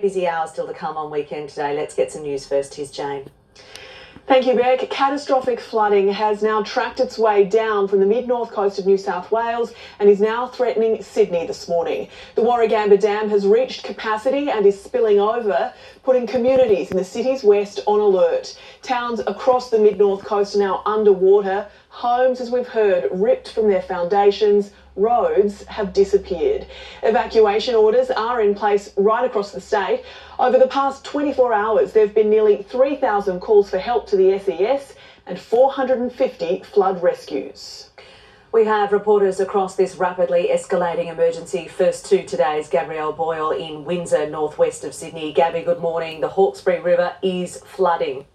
Busy hours still to come on weekend today. Let's get some news first. Here's Jane. Thank you, Beck. Catastrophic flooding has now tracked its way down from the mid-north coast of New South Wales and is now threatening Sydney this morning. The Warragamba Dam has reached capacity and is spilling over, putting communities in the city's west on alert. Towns across the mid-north coast are now underwater. Homes, as we've heard, ripped from their foundations. Roads have disappeared. Evacuation orders are in place right across the state. Over the past 24 hours, there have been nearly 3,000 calls for help to the SES and 450 flood rescues. We have reporters across this rapidly escalating emergency. First to today's Gabrielle Boyle in Windsor, northwest of Sydney. Gabby, good morning. The Hawkesbury River is flooding.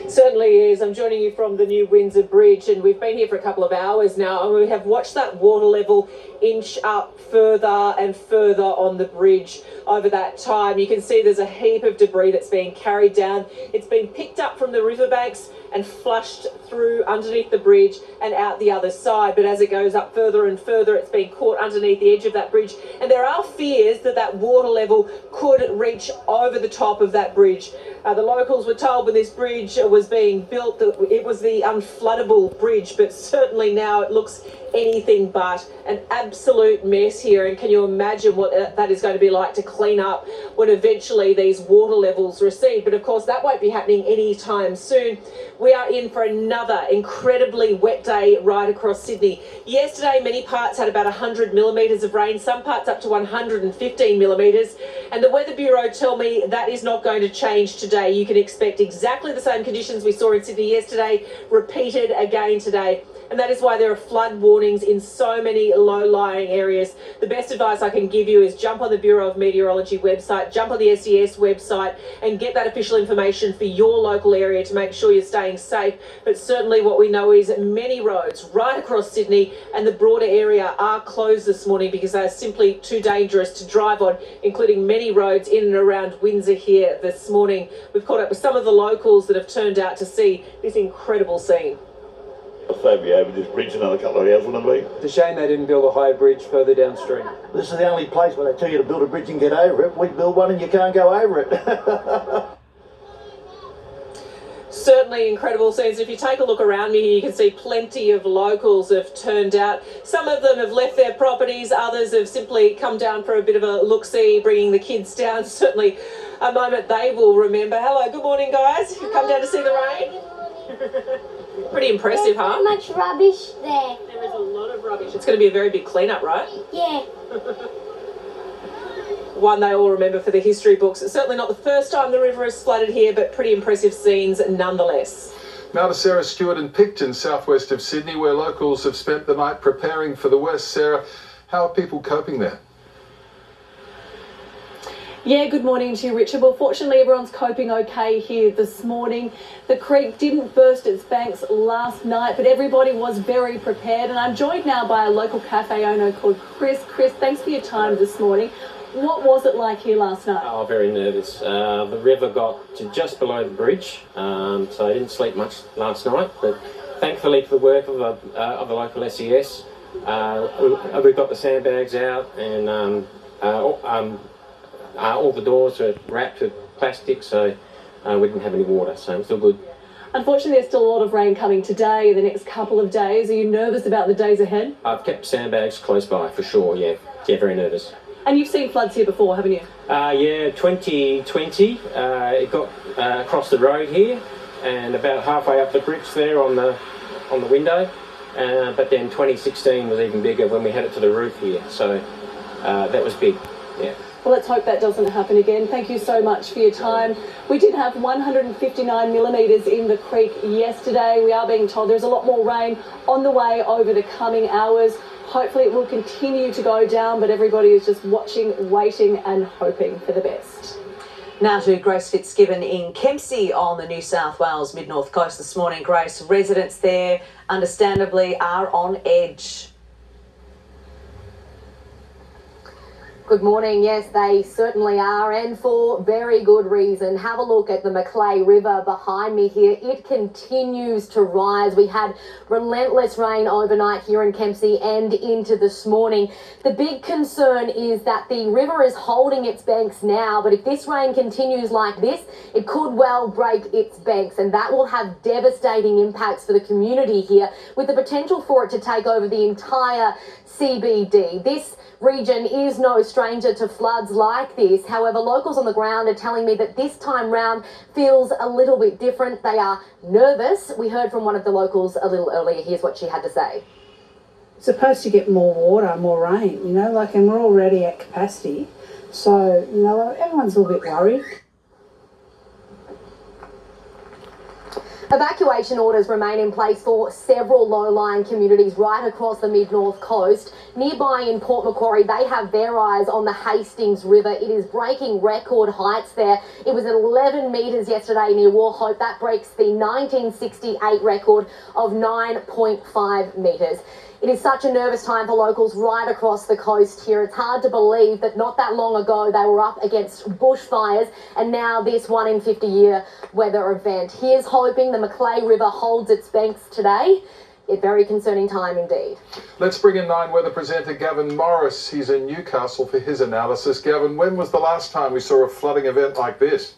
Certainly is. I'm joining you from the new Windsor Bridge, and we've been here for a couple of hours now, and we have watched that water level inch up further and further on the bridge over that time. You can see there's a heap of debris that's being carried down. It's been picked up from the riverbanks and flushed through underneath the bridge and out the other side. But as it goes up further and further, it's been caught underneath the edge of that bridge. And there are fears that that water level could reach over the top of that bridge. The locals were told when this bridge was being built that it was the unfloodable bridge, but certainly now it looks anything but. An absolute mess here, and can you imagine what that is going to be like to clean up when eventually these water levels recede? But of course that won't be happening anytime soon. We are in for another incredibly wet day right across Sydney. Yesterday many parts had about 100 millimetres of rain, some parts up to 115 millimetres, and the Weather Bureau tell me that is not going to change today. You can expect exactly the same conditions we saw in Sydney yesterday repeated again today. And that is why there are flood warnings in so many low-lying areas. The best advice I can give you is jump on the Bureau of Meteorology website, jump on the SES website and get that official information for your local area to make sure you're staying safe. But certainly what we know is many roads right across Sydney and the broader area are closed this morning because they are simply too dangerous to drive on, including many roads in and around Windsor here this morning. We've caught up with some of the locals that have turned out to see this incredible scene. If they'd be over this bridge another couple of hours, wouldn't it be? It's a shame they didn't build a higher bridge further downstream. This is the only place where they tell you to build a bridge and get over it. We build one and you can't go over it. Certainly incredible scenes. If you take a look around me here, you can see plenty of locals have turned out. Some of them have left their properties, others have simply come down for a bit of a look-see, bringing the kids down. Certainly a moment they will remember. Hello, good morning, guys. You've come down to see the rain? Pretty impressive, huh? There's so much rubbish there. There is a lot of rubbish. It's going to be a very big clean-up, right? Yeah. One they all remember for the history books. It's certainly not the first time the river has flooded here, but pretty impressive scenes nonetheless. Now to Sarah Stewart in Picton, southwest of Sydney, where locals have spent the night preparing for the worst. Sarah, how are people coping there? Yeah, good morning to you, Richard. Well, fortunately, everyone's coping okay here this morning. The creek didn't burst its banks last night, but everybody was very prepared. And I'm joined now by a local cafe owner called Chris. Chris, thanks for your time this morning. What was it like here last night? Oh, very nervous. The river got to just below the bridge, so I didn't sleep much last night. But thankfully, for the work of the local SES, we've got the sandbags out and all the doors are wrapped with plastic, so we didn't have any water, so I'm still good. Unfortunately, there's still a lot of rain coming today, the next couple of days. Are you nervous about the days ahead? I've kept sandbags close by, for sure, yeah. Yeah, very nervous. And you've seen floods here before, haven't you? Yeah, 2020, it got across the road here and about halfway up the bridge there on the window. But then 2016 was even bigger when we had it to the roof here, so that was big, yeah. Well, let's hope that doesn't happen again. Thank you so much for your time. We did have 159 millimetres in the creek yesterday. We are being told there's a lot more rain on the way over the coming hours. Hopefully it will continue to go down, but everybody is just watching, waiting and hoping for the best. Now to Grace Fitzgibbon in Kempsey on the New South Wales mid-north coast this morning. Grace, residents there understandably are on edge. Good morning. Yes, they certainly are, and for very good reason. Have a look at the Macquarie River behind me here. It continues to rise. We had relentless rain overnight here in Kempsey and into this morning. The big concern is that the river is holding its banks now, but if this rain continues like this, it could well break its banks, and that will have devastating impacts for the community here, with the potential for it to take over the entire CBD. This region is no stranger to floods like this. However, locals on the ground are telling me that this time round feels a little bit different. They are nervous. We heard from one of the locals a little earlier. Here's what she had to say. Supposed to get more water, more rain, you know, like, and we're already at capacity. So, you know, everyone's a little bit worried. Evacuation orders remain in place for several low-lying communities right across the mid-north coast. Nearby in Port Macquarie, they have their eyes on the Hastings River. It is breaking record heights there. It was at 11 metres yesterday near Wauchope. That breaks the 1968 record of 9.5 metres. It is such a nervous time for locals right across the coast here. It's hard to believe that not that long ago they were up against bushfires and now this 1 in 50-year weather event. Here's hoping the Macquarie River holds its banks today. A very concerning time indeed. Let's bring in 9 weather presenter Gavin Morris. He's in Newcastle for his analysis. Gavin, when was the last time we saw a flooding event like this?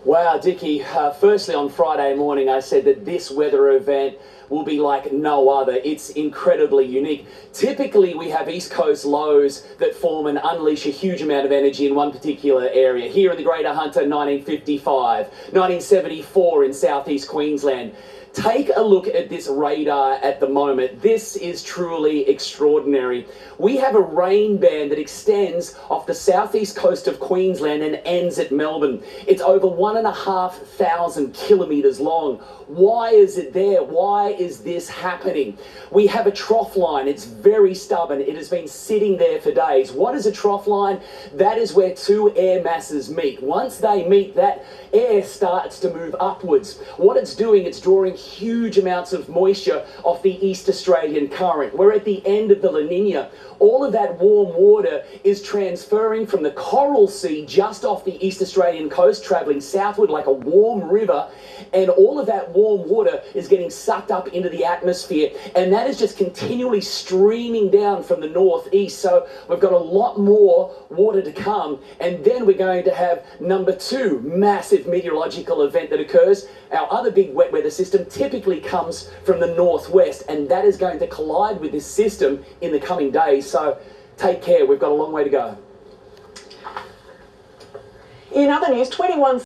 Wow, Dickie, firstly on Friday morning I said that this weather event will be like no other. It's incredibly unique. Typically we have east coast lows that form and unleash a huge amount of energy in one particular area. Here in the Greater Hunter, 1955, 1974 in southeast Queensland. Take a look at this radar at the moment. This is truly extraordinary. We have a rain band that extends off the southeast coast of Queensland and ends at Melbourne. It's over 1,500 kilometres long. Why is it there? Why is this happening? We have a trough line. It's very stubborn. It has been sitting there for days. What is a trough line? That is where two air masses meet. Once they meet, that air starts to move upwards. What it's doing, it's drawing huge amounts of moisture off the East Australian current. We're at the end of the La Nina. All of that warm water is transferring from the Coral Sea just off the East Australian coast, travelling southward like a warm river, and all of that warm water is getting sucked up into the atmosphere, and that is just continually streaming down from the northeast. So we've got a lot more water to come, and then we're going to have number 2 massive meteorological event that occurs. Our other big wet weather system typically comes from the northwest, and that is going to collide with this system in the coming days. So take care, we've got a long way to go. In other news, 21